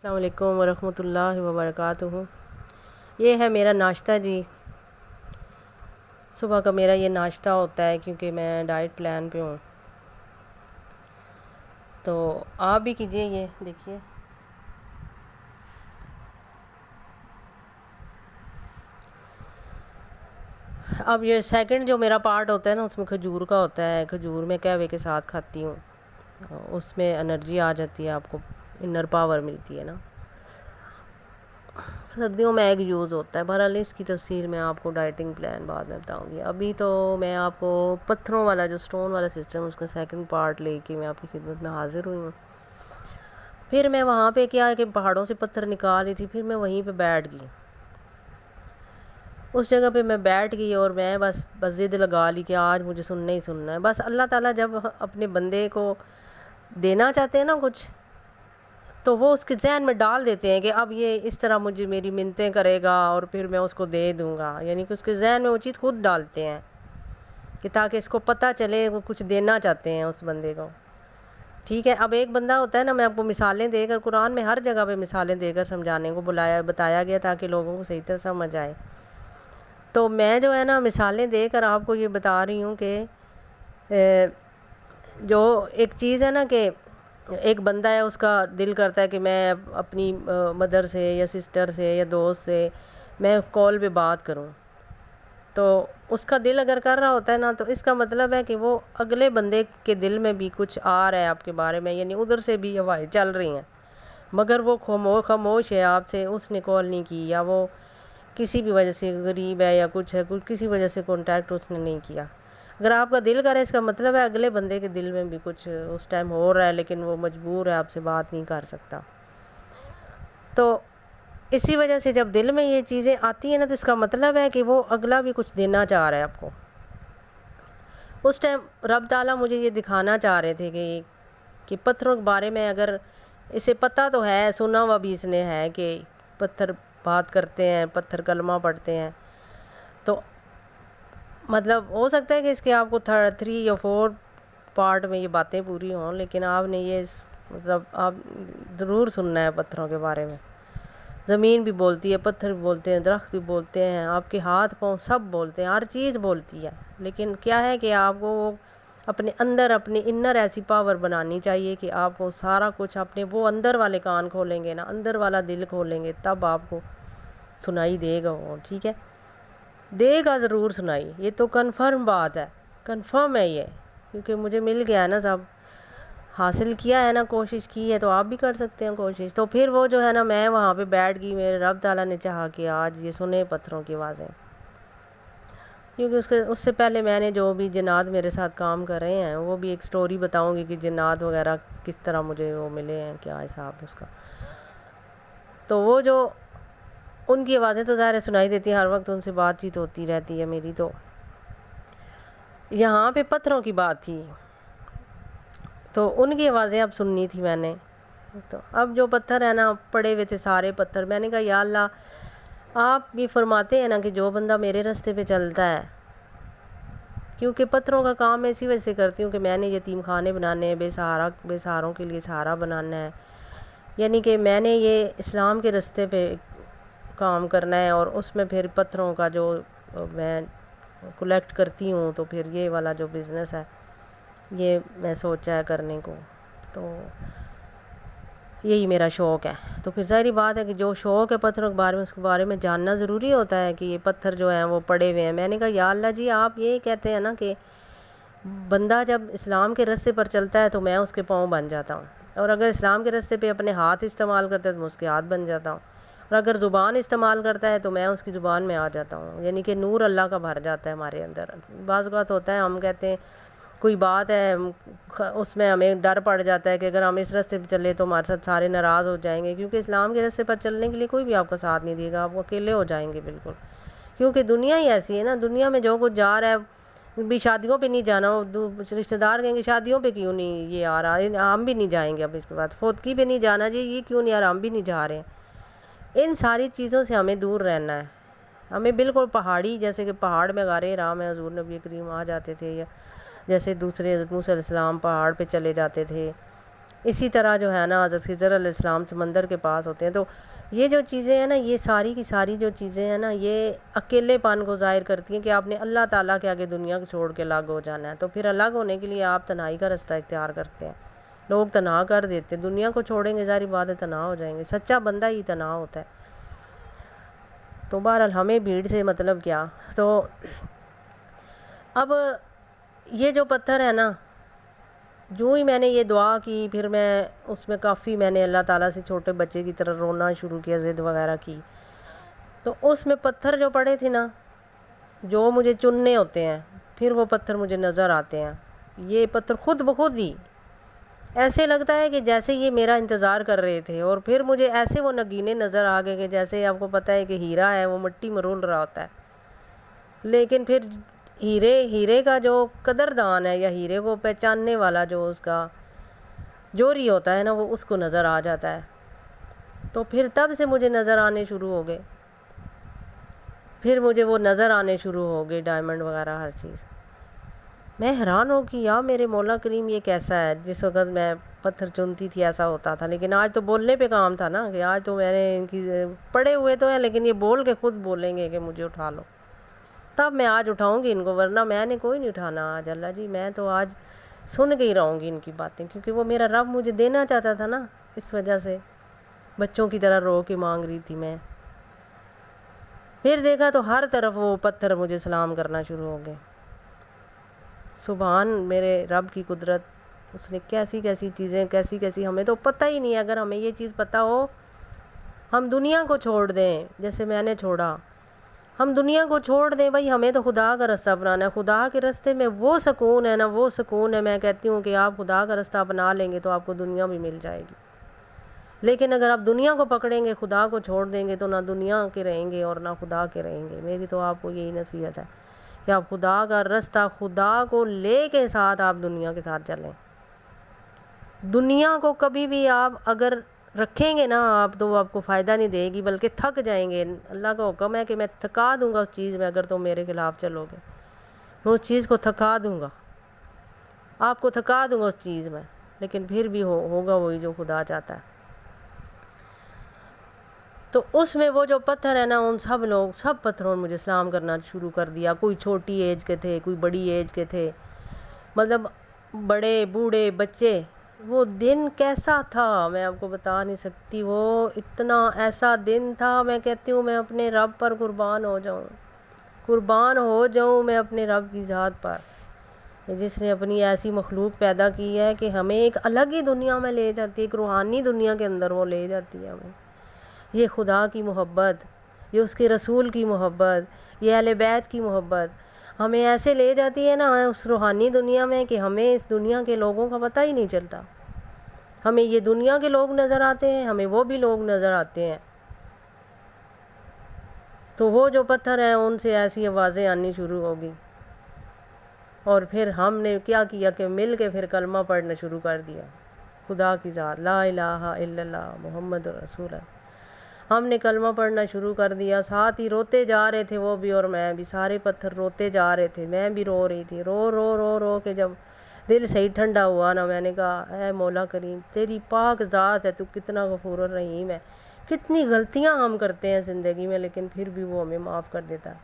السلام علیکم ورحمۃ اللہ وبرکاتہ۔ یہ ہے میرا ناشتہ جی۔ صبح کا میرا یہ ناشتہ ہوتا ہے کیونکہ میں ڈائٹ پلان پہ ہوں، تو آپ بھی کیجئے۔ یہ دیکھیے، اب یہ سیکنڈ جو میرا پارٹ ہوتا ہے نا، اس میں کھجور کا ہوتا ہے۔ کھجور میں قہوے کے ساتھ کھاتی ہوں، اس میں انرجی آ جاتی ہے، آپ کو انر پاور ملتی ہے نا۔ سردیوں میں ایگ یوز ہوتا ہے۔ بہرحال اس کی تفصیل میں آپ کو ڈائٹنگ پلان بعد میں بتاؤں گی۔ ابھی تو میں آپ کو پتھروں والا جو سٹون والا سسٹم، اس کا سیکنڈ پارٹ لے کے میں آپ کی خدمت میں حاضر ہوئی ہوں۔ پھر میں وہاں پہ کیا ہے کہ پہاڑوں سے پتھر نکال رہی تھی، پھر میں وہیں پہ بیٹھ گئی۔ اس جگہ پہ میں بیٹھ گئی اور میں بس ضد لگا لی کہ آج مجھے سننا ہی سننا ہے۔ بس اللہ تعالیٰ جب اپنے بندے کو دینا چاہتے ہیں نا کچھ، تو وہ اس کے ذہن میں ڈال دیتے ہیں کہ اب یہ اس طرح مجھے میری منتیں کرے گا اور پھر میں اس کو دے دوں گا۔ یعنی کہ اس کے ذہن میں وہ چیز خود ڈالتے ہیں کہ تاکہ اس کو پتہ چلے وہ کچھ دینا چاہتے ہیں اس بندے کو۔ ٹھیک ہے، اب ایک بندہ ہوتا ہے نا، میں آپ کو مثالیں دے کر، قرآن میں ہر جگہ پہ مثالیں دے کر سمجھانے کو بتایا گیا تاکہ لوگوں کو صحیح طرح سمجھ آئے۔ تو میں جو ہے نا مثالیں دے کر آپ کو یہ بتا رہی ہوں کہ جو ایک چیز ہے نا کہ ایک بندہ ہے، اس کا دل کرتا ہے کہ میں اپنی مدر سے یا سسٹر سے یا دوست سے میں کال پہ بات کروں، تو اس کا دل اگر کر رہا ہوتا ہے نا، تو اس کا مطلب ہے کہ وہ اگلے بندے کے دل میں بھی کچھ آ رہا ہے آپ کے بارے میں، یعنی ادھر سے بھی ہوائیں چل رہی ہیں، مگر وہ خاموش ہے آپ سے، اس نے کال نہیں کی، یا وہ کسی بھی وجہ سے غریب ہے یا کچھ ہے، کسی وجہ سے کانٹیکٹ اس نے نہیں کیا۔ اگر آپ کا دل کرے، اس کا مطلب ہے اگلے بندے کے دل میں بھی کچھ اس ٹائم ہو رہا ہے، لیکن وہ مجبور ہے، آپ سے بات نہیں کر سکتا۔ تو اسی وجہ سے جب دل میں یہ چیزیں آتی ہیں نا، تو اس کا مطلب ہے کہ وہ اگلا بھی کچھ دینا چاہ رہا ہے آپ کو۔ اس ٹائم رب تعالیٰ مجھے یہ دکھانا چاہ رہے تھے کہ پتھروں کے بارے میں، اگر اسے پتہ تو ہے، سنا ہوا بھی اس نے ہے کہ پتھر بات کرتے ہیں، پتھر کلمہ پڑھتے ہیں، تو مطلب ہو سکتا ہے کہ اس کے آپ کو 3 یا 4 پارٹ میں یہ باتیں پوری ہوں، لیکن آپ نے یہ مطلب آپ ضرور سننا ہے پتھروں کے بارے میں۔ زمین بھی بولتی ہے، پتھر بھی بولتے ہیں، درخت بھی بولتے ہیں، آپ کے ہاتھ پاؤں سب بولتے ہیں، ہر چیز بولتی ہے، لیکن کیا ہے کہ آپ کو وہ اپنے اندر، اپنے انر ایسی پاور بنانی چاہیے کہ آپ کو سارا کچھ اپنے وہ اندر والے کان کھولیں گے نا، اندر والا دل کھولیں گے، تب آپ کو سنائی دے گا وہ۔ ٹھیک ہے، دے گا ضرور سنائی، یہ تو کنفرم بات ہے، کنفرم ہے یہ، کیونکہ مجھے مل گیا ہے نا، سب حاصل کیا ہے نا، کوشش کی ہے، تو آپ بھی کر سکتے ہیں کوشش۔ تو پھر وہ جو ہے نا، میں وہاں پہ بیٹھ گئی، میرے رب تعالیٰ نے چاہا کہ آج یہ سنے پتھروں کی آوازیں، کیونکہ اس سے پہلے میں نے جو بھی جنات میرے ساتھ کام کر رہے ہیں، وہ بھی ایک سٹوری بتاؤں گی کہ جنات وغیرہ کس طرح مجھے وہ ملے ہیں، کیا حساب اس کا۔ تو وہ جو ان کی آوازیں تو ظاہر سنائی دیتی ہیں، ہر وقت ان سے بات چیت ہوتی رہتی ہے میری، تو یہاں پہ پتھروں کی بات تھی، تو ان کی آوازیں اب سننی تھی میں نے۔ تو اب جو پتھر ہے نا، پڑے ہوئے تھے سارے پتھر، میں نے کہا یا اللہ، آپ بھی فرماتے ہیں نا کہ جو بندہ میرے راستے پہ چلتا ہے، کیونکہ پتھروں کا کام میں اسی وجہ سے کرتی ہوں کہ میں نے یتیم خانے بنانے ہیں، بے سہاروں کے لیے سہارا بنانا ہے، یعنی کہ میں نے یہ اسلام کے راستے پہ کام کرنا ہے، اور اس میں پھر پتھروں کا جو میں کلیکٹ کرتی ہوں، تو پھر یہ والا جو بزنس ہے، یہ میں سوچا ہے کرنے کو، تو یہی میرا شوق ہے۔ تو پھر ظاہری بات ہے کہ جو شوق ہے پتھروں کے بارے میں، اس کے بارے میں جاننا ضروری ہوتا ہے کہ یہ پتھر جو ہیں وہ پڑے ہوئے ہیں۔ میں نے کہا یا اللہ جی، آپ یہ کہتے ہیں نا کہ بندہ جب اسلام کے راستے پر چلتا ہے تو میں اس کے پاؤں بن جاتا ہوں، اور اگر اسلام کے راستے پہ اپنے ہاتھ استعمال کرتا ہے تو میں اس کے ہاتھ بن جاتا ہوں، اور اگر زبان استعمال کرتا ہے تو میں اس کی زبان میں آ جاتا ہوں، یعنی کہ نور اللہ کا بھر جاتا ہے ہمارے اندر۔ بعض اوقات ہوتا ہے، ہم کہتے ہیں کوئی بات ہے، اس میں ہمیں ڈر پڑ جاتا ہے کہ اگر ہم اس راستے پہ چلے تو ہمارے ساتھ سارے ناراض ہو جائیں گے، کیونکہ اسلام کے راستے پر چلنے کے لیے کوئی بھی آپ کا ساتھ نہیں دے گا، آپ اکیلے ہو جائیں گے بالکل، کیونکہ دنیا ہی ایسی ہے نا، دنیا میں جو کچھ جا رہا ہے، بھی شادیوں پہ نہیں جانا، رشتہ دار کہیں گے شادیوں پہ کیوں نہیں یہ آ رہا، ہم بھی نہیں جائیں گے، اب اس کے بعد فوتگی پہ نہیں جانا جی، یہ کیوں نہیں آ رہا، ہم بھی نہیں جا رہے ہیں۔ ان ساری چیزوں سے ہمیں دور رہنا ہے، ہمیں بالکل پہاڑی، جیسے کہ پہاڑ میں غار حرا میں حضور نبی کریم آ جاتے تھے، یا جیسے دوسرے حضرت موسیٰ علیہ السلام پہاڑ پہ چلے جاتے تھے، اسی طرح جو ہے نا حضرت خضر علیہ السلام سمندر کے پاس ہوتے ہیں. تو یہ جو چیزیں ہیں نا، یہ ساری کی ساری جو چیزیں ہیں نا، یہ اکیلے پن کو ظاہر کرتی ہیں کہ آپ نے اللہ تعالیٰ کے آگے دنیا کو چھوڑ کے الگ ہو جانا ہے. تو پھر الگ ہونے کے لیے آپ تنہائی کا رستہ اختیار کرتے ہیں. لوگ تنہا کر دیتے، دنیا کو چھوڑیں گے ظاہری بات ہے تنہا ہو جائیں گے. سچا بندہ ہی تنہا ہوتا ہے. تو بہرحال ہمیں بھیڑ سے مطلب کیا. تو اب یہ جو پتھر ہے نا، جو ہی میں نے یہ دعا کی، پھر میں اس میں کافی میں نے اللہ تعالیٰ سے چھوٹے بچے کی طرح رونا شروع کیا، ضد وغیرہ کی. تو اس میں پتھر جو پڑے تھے نا، جو مجھے چننے ہوتے ہیں، پھر وہ پتھر مجھے نظر آتے ہیں. یہ پتھر خود بخود ہی ایسے لگتا ہے کہ جیسے یہ میرا انتظار کر رہے تھے. اور پھر مجھے ایسے وہ نگینے نظر آ گئے کہ جیسے آپ کو پتہ ہے کہ ہیرا ہے وہ مٹی میں رول رہا ہوتا ہے، لیکن پھر ہیرے کا جو قدردان ہے یا ہیرے کو پہچاننے والا جو اس کا جوہری ہوتا ہے نا، وہ اس کو نظر آ جاتا ہے. تو پھر تب سے مجھے نظر آنے شروع ہو گئے. پھر مجھے وہ نظر آنے شروع ہو گئے، ڈائمنڈ وغیرہ ہر چیز. میں حیران ہو کہ یا میرے مولا کریم یہ کیسا ہے. جس وقت میں پتھر چنتی تھی ایسا ہوتا تھا، لیکن آج تو بولنے پہ کام تھا نا، کہ آج تو میں نے ان کی پڑے ہوئے تو ہیں لیکن یہ بول کے خود بولیں گے کہ مجھے اٹھا لو. تب میں آج اٹھاؤں گی ان کو، ورنہ میں نے کوئی نہیں اٹھانا آج. اللہ جی میں تو آج سن کے ہی رہوں گی ان کی باتیں، کیونکہ وہ میرا رب مجھے دینا چاہتا تھا نا. اس وجہ سے بچوں کی طرح رو کے مانگ رہی تھی میں. پھر دیکھا تو ہر طرف وہ پتھر مجھے سلام کرنا شروع ہو گئے. سبحان میرے رب کی قدرت. اس نے کیسی کیسی چیزیں، کیسی کیسی، ہمیں تو پتہ ہی نہیں ہے. اگر ہمیں یہ چیز پتہ ہو، ہم دنیا کو چھوڑ دیں جیسے میں نے چھوڑا. ہم دنیا کو چھوڑ دیں بھائی، ہمیں تو خدا کا رستہ اپنانا ہے. خدا کے رستے میں وہ سکون ہے نا، وہ سکون ہے. میں کہتی ہوں کہ آپ خدا کا رستہ اپنا لیں گے تو آپ کو دنیا بھی مل جائے گی. لیکن اگر آپ دنیا کو پکڑیں گے، خدا کو چھوڑ دیں گے، تو نہ دنیا کے رہیں گے اور نہ خدا کے رہیں گے. میری تو آپ کو یہی نصیحت ہے کہ آپ خدا کا رستہ، خدا کو لے کے ساتھ آپ دنیا کے ساتھ چلیں. دنیا کو کبھی بھی آپ اگر رکھیں گے نا آپ، تو وہ آپ کو فائدہ نہیں دے گی، بلکہ تھک جائیں گے. اللہ کا حکم ہے کہ میں تھکا دوں گا اس چیز میں، اگر تم میرے خلاف چلو گے. میں اس چیز کو تھکا دوں گا، آپ کو تھکا دوں گا اس چیز میں. لیکن پھر بھی ہوگا وہی جو خدا چاہتا ہے. تو اس میں وہ جو پتھر ہے نا، ان سب پتھروں نے مجھے سلام کرنا شروع کر دیا. کوئی چھوٹی ایج کے تھے، کوئی بڑی ایج کے تھے، مطلب بڑے بوڑھے بچے. وہ دن کیسا تھا میں آپ کو بتا نہیں سکتی. وہ اتنا ایسا دن تھا، میں کہتی ہوں میں اپنے رب پر قربان ہو جاؤں میں اپنے رب کی ذات پر، جس نے اپنی ایسی مخلوق پیدا کی ہے کہ ہمیں ایک الگ ہی دنیا میں لے جاتی ہے، ایک روحانی دنیا کے اندر وہ لے جاتی ہے ہمیں. یہ خدا کی محبت، یہ اس کے رسول کی محبت، یہ اہل بیت کی محبت ہمیں ایسے لے جاتی ہے نا اس روحانی دنیا میں کہ ہمیں اس دنیا کے لوگوں کا پتہ ہی نہیں چلتا. ہمیں یہ دنیا کے لوگ نظر آتے ہیں، ہمیں وہ بھی لوگ نظر آتے ہیں. تو وہ جو پتھر ہیں ان سے ایسی آوازیں آنی شروع ہوگی. اور پھر ہم نے کیا کیا کہ مل کے پھر کلمہ پڑھنا شروع کر دیا. خدا کی ذات، لا الہ الا اللہ محمد رسول اللہ. ہم نے کلمہ پڑھنا شروع کر دیا. ساتھ ہی روتے جا رہے تھے وہ بھی اور میں بھی. سارے پتھر روتے جا رہے تھے، میں بھی رو رہی تھی. رو کے جب دل صحیح ٹھنڈا ہوا نا، میں نے کہا اے مولا کریم تیری پاک ذات ہے، تو کتنا غفور الرحیم ہے. کتنی غلطیاں ہم کرتے ہیں زندگی میں، لیکن پھر بھی وہ ہمیں معاف کر دیتا ہے.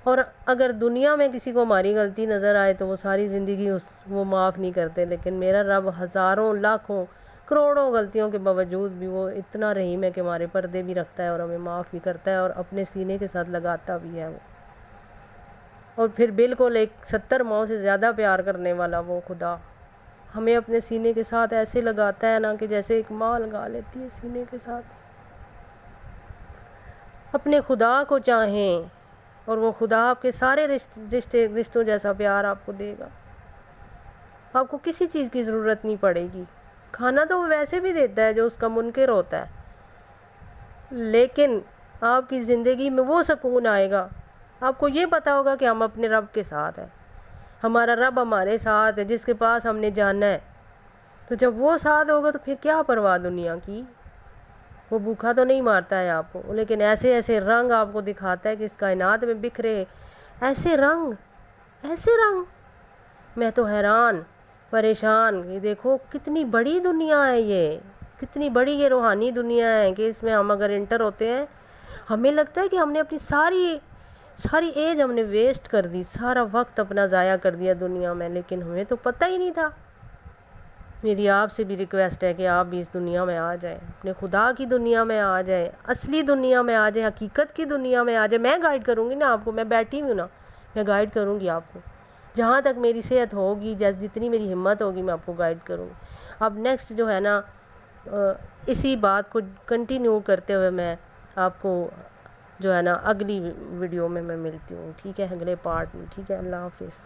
اور اگر دنیا میں کسی کو ہماری غلطی نظر آئے تو وہ ساری زندگی وہ معاف نہیں کرتے. لیکن میرا رب ہزاروں لاکھوں کروڑوں غلطیوں کے باوجود بھی وہ اتنا رحیم ہے کہ ہمارے پردے بھی رکھتا ہے اور ہمیں معاف بھی کرتا ہے اور اپنے سینے کے ساتھ لگاتا بھی ہے وہ. اور پھر بالکل 70 ماؤں سے زیادہ پیار کرنے والا وہ خدا ہمیں اپنے سینے کے ساتھ ایسے لگاتا ہے نا کہ جیسے ایک ماں لگا لیتی ہے سینے کے ساتھ. اپنے خدا کو چاہیں اور وہ خدا آپ کے سارے رشتوں جیسا پیار آپ کو دے گا. آپ کو کسی چیز کی ضرورت نہیں پڑے گی. کھانا تو وہ ویسے بھی دیتا ہے جو اس کا منکر ہوتا ہے، لیکن آپ کی زندگی میں وہ سکون آئے گا. آپ کو یہ پتا ہوگا کہ ہم اپنے رب کے ساتھ ہیں، ہمارا رب ہمارے ساتھ ہے جس کے پاس ہم نے جانا ہے. تو جب وہ ساتھ ہوگا تو پھر کیا پرواہ دنیا کی. وہ بھوکا تو نہیں مارتا ہے آپ کو، لیکن ایسے ایسے رنگ آپ کو دکھاتا ہے کہ اس کائنات میں بکھرے ایسے رنگ. میں تو حیران پریشان. یہ دیکھو کتنی بڑی دنیا ہے، یہ کتنی بڑی یہ روحانی دنیا ہے کہ اس میں ہم اگر انٹر ہوتے ہیں ہمیں لگتا ہے کہ ہم نے اپنی ساری ایج ہم نے ویسٹ کر دی، سارا وقت اپنا ضائع کر دیا دنیا میں، لیکن ہمیں تو پتہ ہی نہیں تھا. میری آپ سے بھی ریکویسٹ ہے کہ آپ بھی اس دنیا میں آ جائیں، اپنے خدا کی دنیا میں آ جائیں، اصلی دنیا میں آ جائیں، حقیقت کی دنیا میں آ جائیں. میں گائیڈ کروں گی نا آپ کو، میں بیٹھی ہوں نا، میں گائیڈ کروں گی آپ کو جہاں تک میری صحت ہوگی، جتنی میری ہمت ہوگی میں آپ کو گائیڈ کروں گی. اب نیکسٹ جو ہے نا اسی بات کو کنٹینیو کرتے ہوئے میں آپ کو جو ہے نا اگلی ویڈیو میں ملتی ہوں، ٹھیک ہے، اگلے پارٹ میں. ٹھیک ہے، اللہ حافظ.